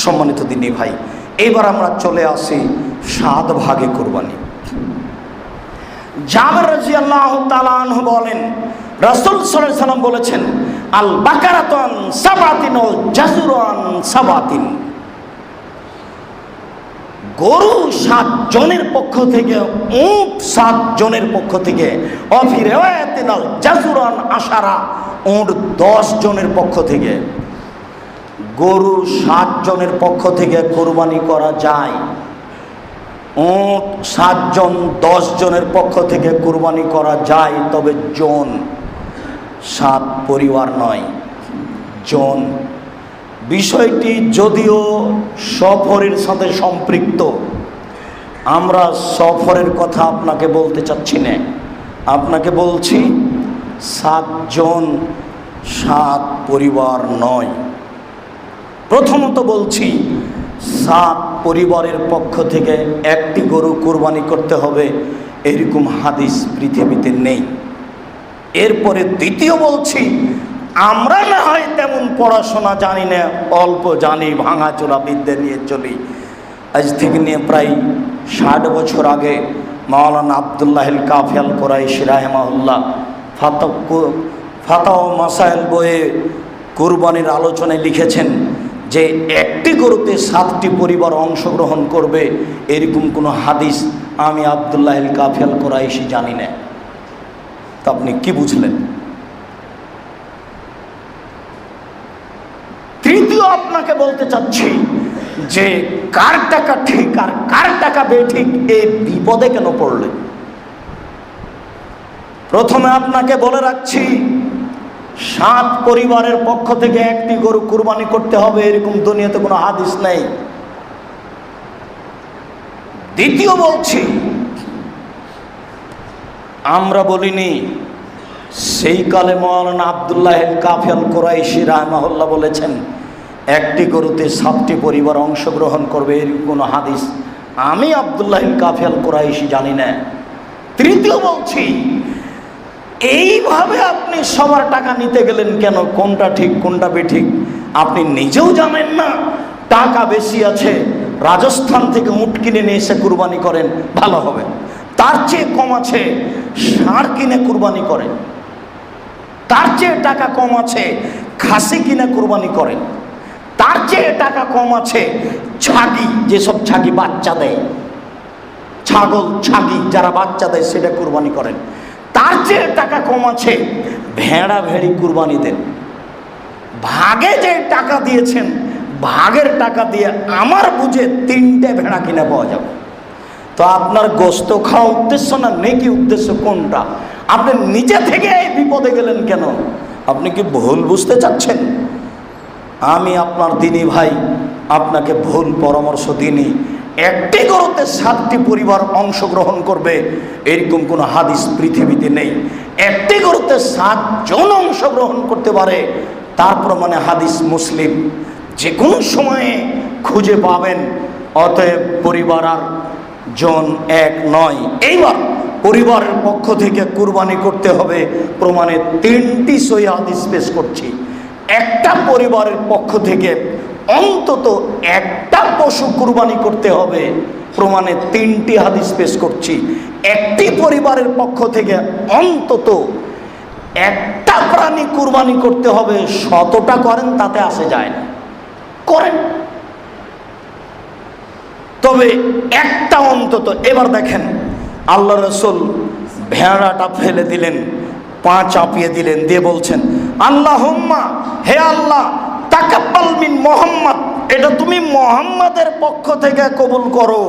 সম্মানিত দিনী ভাই, এবার আমরা চলে আসি 7 ভাগে কুরবানি। জাবের রাদিয়াল্লাহু তাআলা আনহু বলেন, রাসূল সাল্লাল্লাহু আলাইহি ওয়াসাল্লাম বলেছেন, আল বাকারাতুন সাবাতিন ও জাজুরান সাবাতিন। গরু 7 জনের পক্ষ থেকে, উট 7 জনের পক্ষ থেকে, অফি রিওয়ায়াতিন আল জাজুরান আশারা, উট 10 জনের পক্ষ থেকে। গরু 7 জনের পক্ষ থেকে কোরবানি করা যায়, উট 7 জন 10 জনের পক্ষ থেকে কোরবানি করা যায়, তবে জন 7 পরিবার নয়, জন। বিষয়টি যদিও সফরের সাথে সম্পৃক্ত, আমরা সফরের কথা আপনাকে বলতে চাচ্ছি না, আপনাকে বলছি 7 জন 7 পরিবার নয়। প্রথমত বলছি, 7 পরিবারের পক্ষ থেকে একটি গরু কোরবানি করতে হবে, এরকম হাদিস পৃথিবীতে নেই। এরপরে দ্বিতীয় বলছি, আমরা না হয় তেমন পড়াশোনা জানি না, অল্প জানি, ভাঙাচোরা বিদ্যা নিয়ে চলি। আজ থেকে নিয়ে প্রায় 60 বছর আগে মাওলানা আব্দুল্লাহিল কাফি আল কুরাইশি রাহিমাহুল্লাহ ফাতাওয়া মাসাইল বইয়ে কুরবানির আলোচনায় লিখেছেন যে একটি গরুতে 7টি পরিবার অংশগ্রহণ করবে, এরকম কোনো হাদিস আমি আব্দুল্লাহিল কাফি আল কুরাইশি জানি না। তা আপনি কি বুঝলেন? তৃতীয় আপনাকে বলতে চাচ্ছি যে কার টাকা ঠিক আর কার টাকা বেঠিক, এই বিপদে কেন পড়লেন? প্রথমে আপনাকে বলে রাখছি, 7 পরিবারের পক্ষ থেকে একটি গরু কুরবানি করতে হবে, এরকম দুনিয়াতে কোনো হাদিস নেই। দ্বিতীয় বলছি, আমরা বলিনি, সেই কালে মাওলানা আব্দুল্লাহিল কাফি আল কুরাইশি রাহিমাহুল্লাহ বলেছেন একটি গরুতে 7টি পরিবার অংশগ্রহণ করবে, এরকম কোনো হাদিস আমি আব্দুল্লাহিল কাফি আল কুরাইশি জানি না। তৃতীয় বলছি, এইভাবে আপনি সবার টাকা নিতে গেলেন কেন? কোনটা ঠিক কোনটা বেঠিক আপনি নিজেও জানেন না। টাকা বেশি আছে, রাজস্থান থেকে উট কিনে নিয়ে এসে কুরবানি করেন, ভালো হবে। তার চেয়ে কম আছে, ষাঁড় কিনে কুরবানি করেন। তার চেয়ে টাকা কম আছে, খাসি কিনে কুরবানি করেন। তার চেয়ে টাকা কম আছে, ছাগি, যেসব ছাগি বাচ্চা দেয়, ছাগল ছাগি যারা বাচ্চা দেয় সেটা কুরবানি করেন। তার চেয়ে টাকা কম আছে, ভেড়া ভেড়ি কুরবানি দেন। ভাগে যে টাকা দিয়েছেন, ভাগের টাকা দিয়ে আমার বুঝে 3টে ভেড়া কিনে পাওয়া যাবে। তো আপনার গোস্ত খাওয়া উদ্দেশ্য না নেকি উদ্দেশ্য কোনটা? আপনি নিজে থেকে এই বিপদে গেলেন কেন? আপনি কি ভুল বুঝতে চাচ্ছেন? আমি আপনার দিনী ভাই আপনাকে ভুল পরামর্শ দিইনি। একটি গরুতে 7টি পরিবার অংশগ্রহণ করবে, এরকম কোনো হাদিস পৃথিবীতে নেই। একটি গরুতে 7 জন অংশগ্রহণ করতে পারে, তার প্রমাণে হাদিস মুসলিম, যে কোনো সময়ে খুঁজে পাবেন। অতএব পরিবার আর জন এক নয়। এইবার পরিবারের পক্ষ থেকে কুরবানি করতে হবে, প্রমাণে 3টি সহিহ হাদিস পেশ করছি। একটা পরিবারের পক্ষ থেকে অন্তত একটা পশু কুরবানি করতে হবে, প্রমাণে 3টি হাদিস পেশ করছি। একটি পরিবারের পক্ষ থেকে অন্তত একটা প্রাণী কুরবানি করতে হবে, 100টা করেন তাতে আসে যায় না, করেন তবে একটা অন্তত। এবার দেখেন, আল্লাহ রসুল ভেড়াটা ফেলে দিলেন, পা চাপিয়ে দিলেন, দিয়ে বলছেন, আল্লাহুম্মা, হে আল্লাহ, তাকাব্বাল মিন মুহাম্মদ, এটা তুমি মুহাম্মাদের পক্ষ থেকে কবুল করো।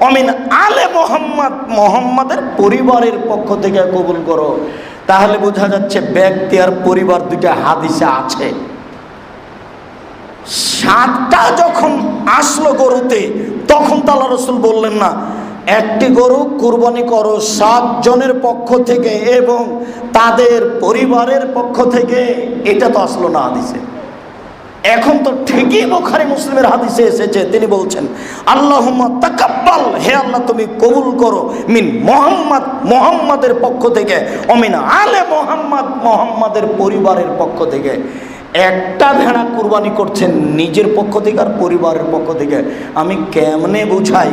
অমিন আলে মুহাম্মদ, মুহাম্মাদের পরিবারের পক্ষ থেকে কবুল করো। তাহলে বোঝা যাচ্ছে ব্যক্তি আর পরিবার দুইটা হাদিসে আছে। 7টা যখন আসলো গরুতে, তখন তো আল্লাহ রসুল বললেন না একটি গরু কুরবানি করো 7 জনের পক্ষ থেকে এবং তাদের পরিবারের পক্ষ থেকে, এটা তো আসলো না হাদিসে। এখন তো ঠিকই বুখারী মুসলিমের হাদিসে এসেছে, তিনি বলছেন, আল্লাহুম্মা তাকাব্বাল, হে আল্লাহ তুমি কবুল করো, মিন মুহাম্মদ, মুহাম্মাদের পক্ষ থেকে, অমিন আলে মুহাম্মদ, মুহাম্মাদের পরিবারের পক্ষ থেকে। একটা ভেড়া কুরবানি করছেন নিজের পক্ষ থেকে আর পরিবারের পক্ষ থেকে। আমি কেমনে বুঝাই?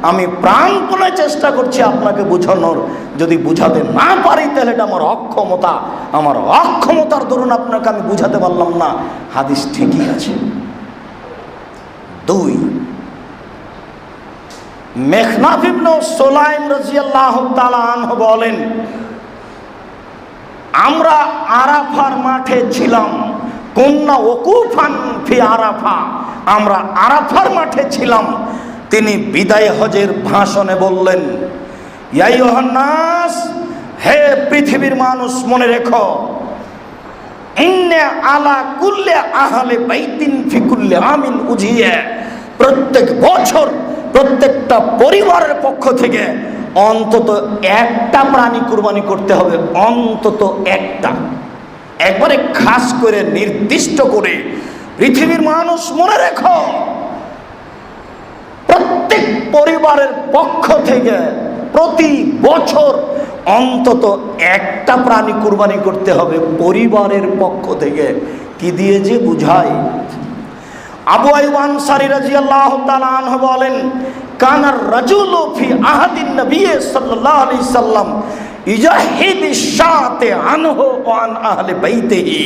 আমি প্রাণপণে চেষ্টা করছি আপনাকে বোঝানোর। যদি বুঝাতে না পারি তাহলে এটা আমার অক্ষমতা। আমার অক্ষমতার দরুন আপনাকে আমি বুঝাতে পারলাম না। হাদিস ঠিকই আছে। 2, মেখনাফ ইবনে সুলাইম রাদিয়াল্লাহু তাআলা আনহু বলেন, আমরা আরাফার মাঠে ছিলাম। কুন্না ওকুফান ফি আরাফা, আমরা আরাফার মাঠে ছিলাম। তিনি বিদায় হজের ভাষণে বললেন, ইয়া আইয়ুহান নাস, হে পৃথিবীর মানুষ, মনে রেখো, ইন্না আলা কুল্লি আহলি বাইতিন ফি কুল্লি আমিন উজিয়া, প্রত্যেক বছর প্রত্যেকটা পরিবারের পক্ষ থেকে অন্তত একটা প্রাণী কুরবানি করতে হবে। অন্তত একটা, একবারে খাস করে নির্দিষ্ট করে। পৃথিবীর মানুষ মনে রেখো, প্রত্যেক পরিবারের পক্ষ থেকে প্রতি বছর অন্তত একটা প্রাণী কুরবানি করতে হবে পরিবারের পক্ষ থেকে। কি দিয়ে যে বুঝায়? আবু আইয়ুব আনসারী রাদিয়াল্লাহু তাআলা আনহু বলেন, কানার রাজুলু ফি আহাদিন নবী সাল্লাল্লাহু আলাইহি সাল্লাম ইজাহিদি শাতে আনহু ওয়া আন আহলি বাইতিহি।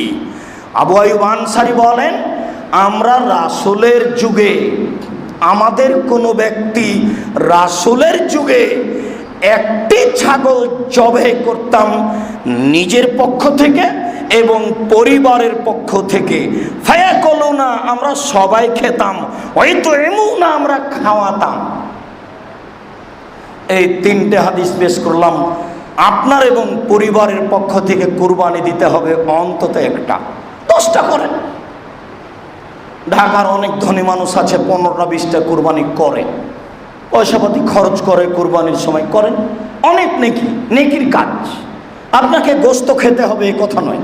আবু আইয়ুব আনসারী বলেন, আমরা রাসূলের যুগে, আমাদের কোনো ব্যক্তি রাসূলের যুগে একটি ছাগল জবে করতাম নিজের পক্ষ থেকে এবং পরিবারের পক্ষ থেকে। ফায়াকুলুনা, আমরা সবাই খেতাম। হয়তো এমুনা, আমরা খাওয়াতাম। এই 3টে হাদিস পেশ করলাম। আপনার এবং পরিবারের পক্ষ থেকে কুরবানি দিতে হবে অন্তত একটা। 10টা করেন। ঢাকার অনেক ধনী মানুষ আছে 15টা 20টা কুরবানি করে, পয়সাপাতি খরচ করে, কুরবানির সময় করেন। অনেক নেকি, নেকির কাজ। আপনাকে গোশত খেতে হবে এ কথা নয়।